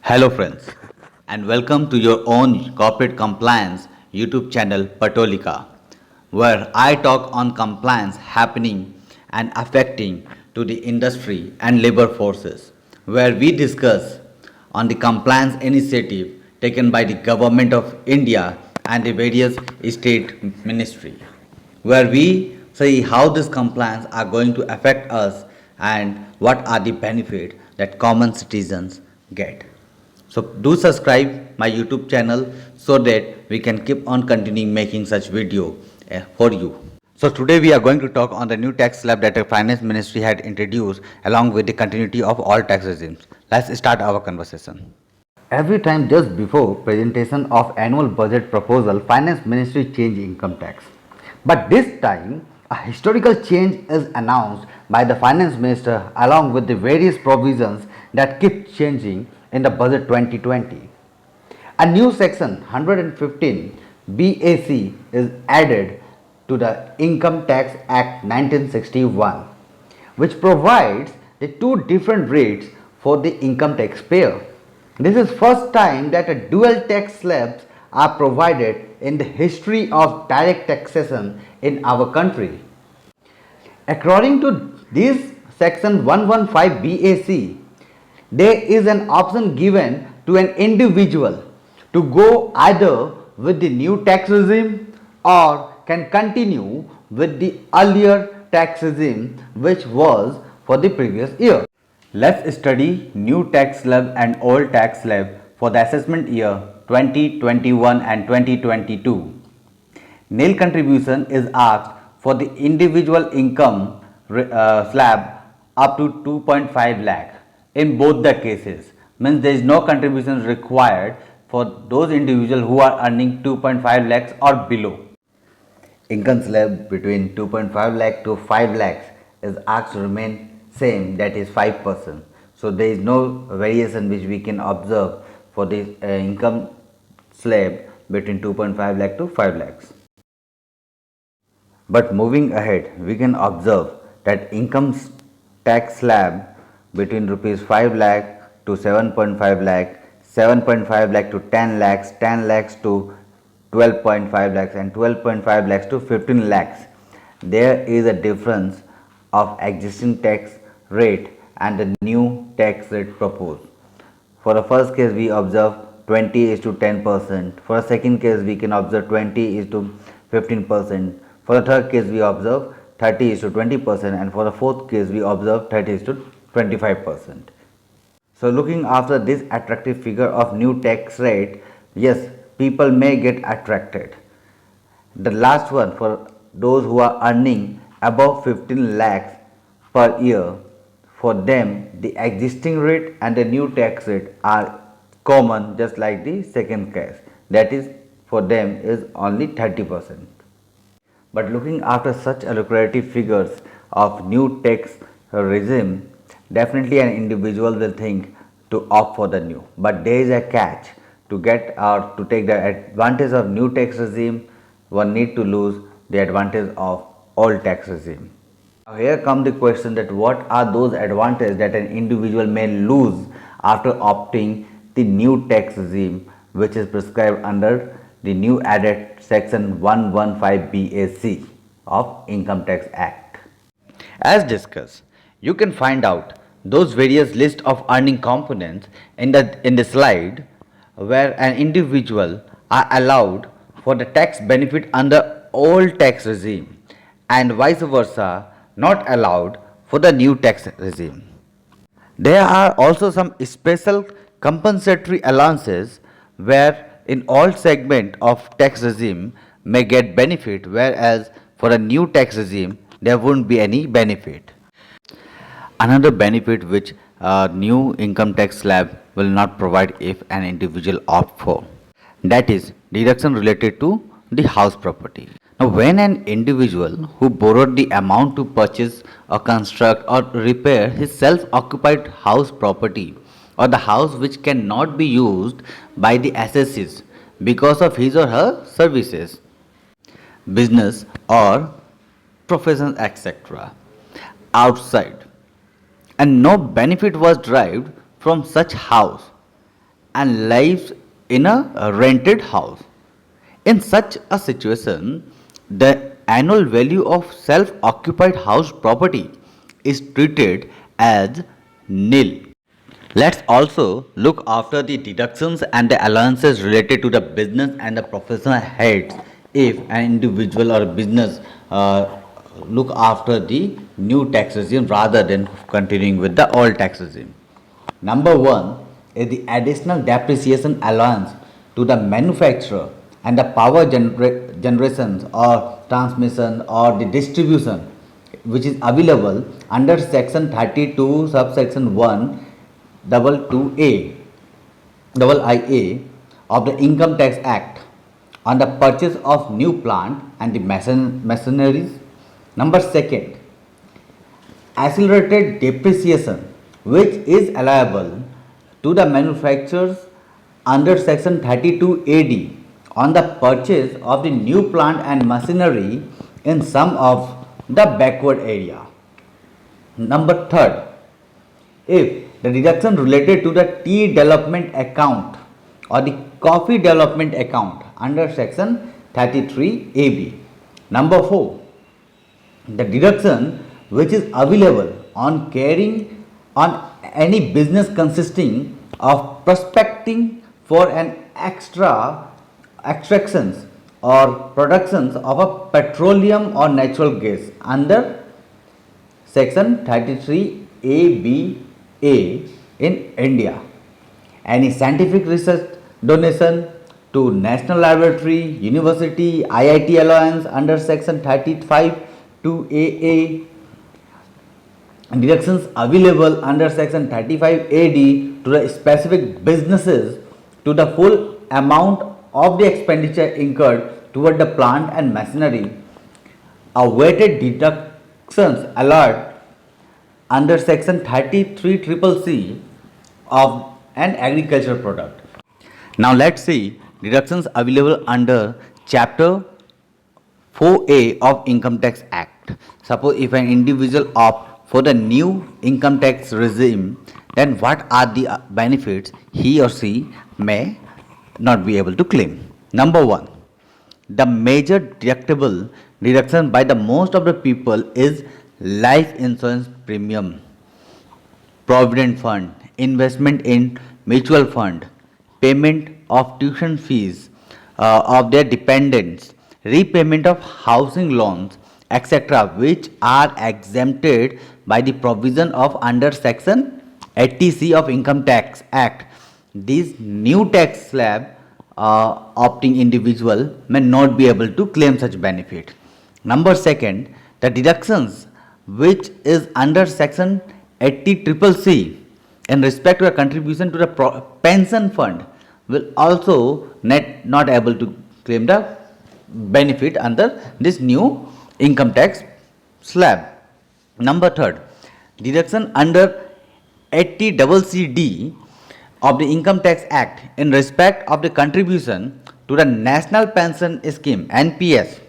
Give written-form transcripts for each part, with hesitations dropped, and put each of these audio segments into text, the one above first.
Hello, friends, and welcome to your own corporate compliance YouTube channel Patolika, where I talk on compliance happening and affecting to the industry and labor forces, where we discuss on the compliance initiative taken by the government of India and the various state ministry, where we see how this compliance are going to affect us and what are the benefits that common citizens get. So do subscribe my YouTube channel so that we can keep on continuing making such video for you. So today we are going to talk on the new tax slab that the finance ministry had introduced along with the continuity of all tax regimes. Let's start our conversation. Every time just before presentation of annual budget proposal, finance ministry change income tax. But this time a historical change is announced by the finance minister along with the various provisions that keep changing in the budget 2020. A new section 115 BAC is added to the Income Tax Act 1961, which provides the two different rates for the income taxpayer. This is first time that a dual tax slabs are provided in the history of direct taxation in our country. According to this section 115 BAC, there is an option given to an individual to go either with the new tax regime or can continue with the earlier tax regime which was for the previous year. Let's study new tax slab and old tax slab for the assessment year 2021 and 2022. Nil contribution is asked for the individual income slab up to 2.5 lakh in both the cases. Means there is no contribution required for those individuals who are earning 2.5 lakhs or below. Income slab between 2.5 lakh to 5 lakhs is asked to remain same, that is 5%. So there is no variation which we can observe for this income slab between 2.5 lakh to 5 lakhs. But moving ahead, we can observe that income tax slab between rupees 5 lakh to 7.5 lakh, 7.5 lakh to 10 lakhs, 10 lakhs to 12.5 lakhs and 12.5 lakhs to 15 lakhs. There is a difference of existing tax rate and the new tax rate proposed. For the first case we observe 20 is to 10%. For the second case we can observe 20 is to 15%. For the third case we observe 30 is to 20% and for the fourth case we observe 30 is to 25%. So looking after this attractive figure of new tax rate, yes, people may get attracted. The last one for those who are earning above 15 lakhs per year, for them the existing rate and the new tax rate are common just like the second case, that is for them is only 30%. But looking after such a lucrative figures of new tax regime, definitely an individual will think to opt for the new. But there is a catch. To get or to take the advantage of new tax regime, one need to lose the advantage of old tax regime. Now here comes the question that what are those advantages that an individual may lose after opting the new tax regime which is prescribed under the new added section 115 BAC of Income Tax Act. As discussed, you can find out those various list of earning components in the slide where an individual are allowed for the tax benefit under old tax regime and vice versa not allowed for the new tax regime. There are also some special compensatory allowances where in all segment of tax regime may get benefit whereas for a new tax regime there won't be any benefit. Another benefit which a new income tax slab will not provide if an individual opt for, that is deduction related to the house property. Now when an individual who borrowed the amount to purchase or construct or repair his self-occupied house property or the house which cannot be used by the assessees because of his or her services, business or professions etc. outside and no benefit was derived from such house, and lives in a rented house. In such a situation, the annual value of self occupied house property is treated as nil. Let's also look after the deductions and the allowances related to the business and the professional heads if an individual or business look after the new tax regime rather than continuing with the old tax regime. Number one is the additional depreciation allowance to the manufacturer and the power generations or transmission or the distribution which is available under section 32 subsection 1 double 2A double IA of the Income Tax Act on the purchase of new plant and the machineries. Number second, accelerated depreciation which is allowable to the manufacturers under section 32 AD on the purchase of the new plant and machinery in some of the backward area. Number third, if the deduction related to the tea development account or the coffee development account under section 33 AB. Number 4, the deduction which is available on carrying on any business consisting of prospecting for an extra extractions or productions of a petroleum or natural gas under section 33 ABA in India. Any scientific research donation to National Laboratory, University, IIT allowance under section 35 to AA, deductions available under section 35 AD to the specific businesses to the full amount of the expenditure incurred toward the plant and machinery, a weighted deductions allowed under section 33 triple C of an agricultural product. Now let's see deductions available under chapter 4A of Income Tax Act. Suppose if an individual opt for the new income tax regime, then what are the benefits he or she may not be able to claim? Number one, the major deductible deduction by the most of the people is life insurance premium, provident fund, investment in mutual fund, payment of tuition fees of their dependents, repayment of housing loans, etc., which are exempted by the provision of under section 80C of Income Tax Act. These new tax slab opting individual may not be able to claim such benefit. Number second, the deductions which is under section 80 triple C in respect to a contribution to the pension fund will also not able to claim the benefit under this new income tax slab. Number third, deduction under 80 double CD of the Income Tax Act in respect of the contribution to the National Pension Scheme NPS,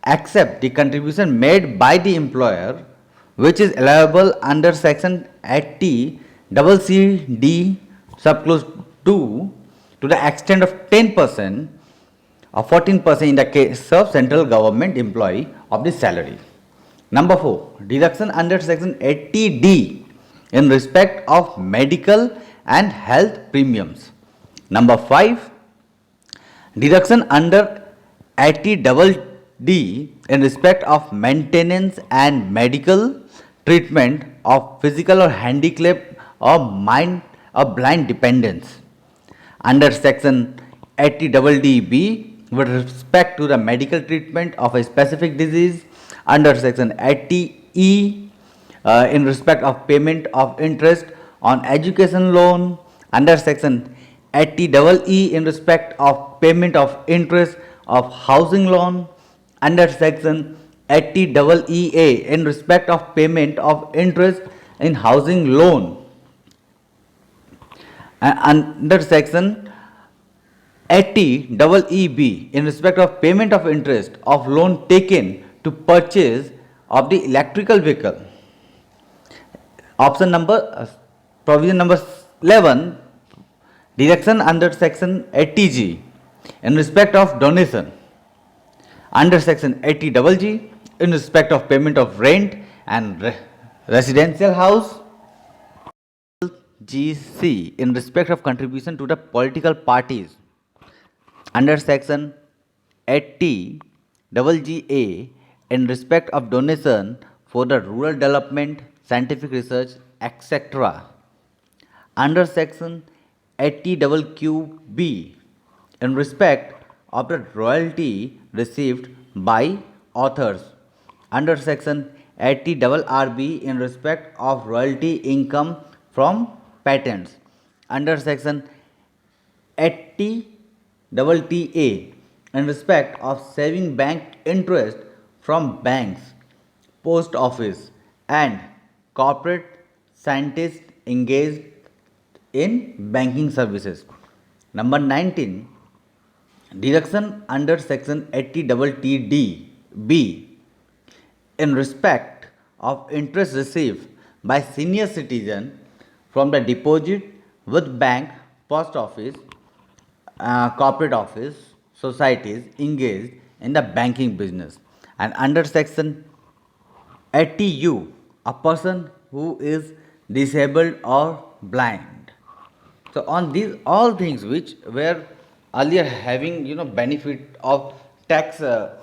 except the contribution made by the employer which is allowable under section 80 double CD subclause 2 to the extent of 10% or 14% in the case of central government employee of the salary. Number 4, deduction under section 80D in respect of medical and health premiums. Number 5, deduction under 80 double D in respect of maintenance and medical treatment of physical or handicap or mind or blind dependents. Under section 80 double DB with respect to the medical treatment of a specific disease, under section 80E in respect of payment of interest on education loan, under section 80 double E in respect of payment of interest of housing loan, under section 80 double EA in respect of payment of interest in housing loan, and under section 80 double EB in respect of payment of interest of loan taken to purchase of the electrical vehicle. Option number provision number 11, Deduction under section 80G in respect of donation. Under section 80G in respect of payment of rent and residential house. GC in respect of contribution to the political parties. Under section 80 GA in respect of donation for the rural development, scientific research, etc. Under section 80 QB in respect of the royalty received by authors. Under section 80 RB in respect of royalty income from patents. Under section 80 TA in respect of saving bank interest from banks, post office, and corporate scientists engaged in banking services. Number 19, deduction under section 80 TD in respect of interest received by senior citizen from the deposit with bank, post office, corporate office, societies engaged in the banking business. And under section 80U, a person who is disabled or blind. So on these all things which were earlier having benefit of tax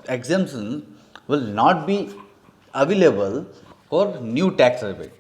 exemption will not be available for new tax rebate.